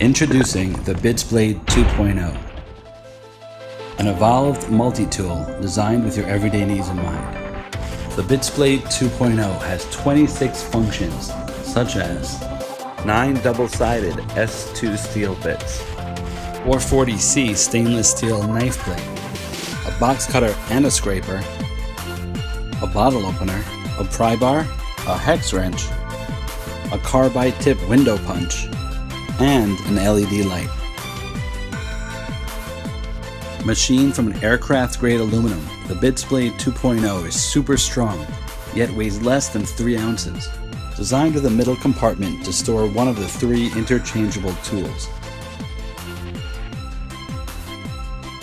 Introducing the BitzBlade 2.0, an evolved multi-tool designed with your everyday needs in mind. The BitzBlade 2.0 has 26 functions, such as 9 double-sided S2 steel bits, 440C stainless steel knife blade, a box cutter and a scraper, a bottle opener, a prybar, a hex wrench, a carbide tip window punch, and an LED light. Machined from an aircraft-grade aluminum, the BitzBlade 2.0 is super strong, yet weighs less than 3 ounces. Designed with a middle compartment to store one of the 3 interchangeable tools.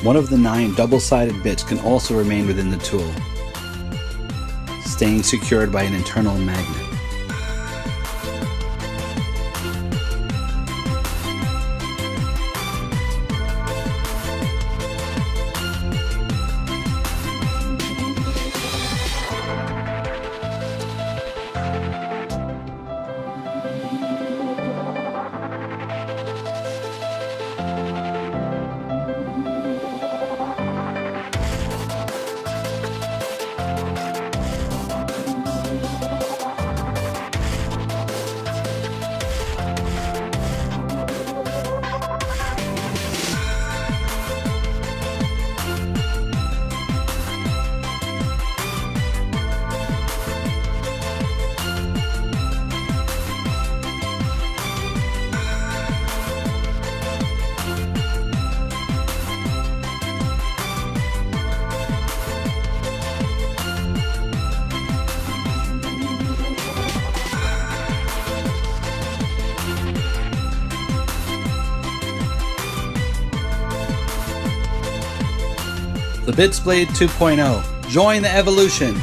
One of the 9 double-sided bits can also remain within the tool, staying secured by an internal magnet. The BitzBlade 2.0. Join the evolution!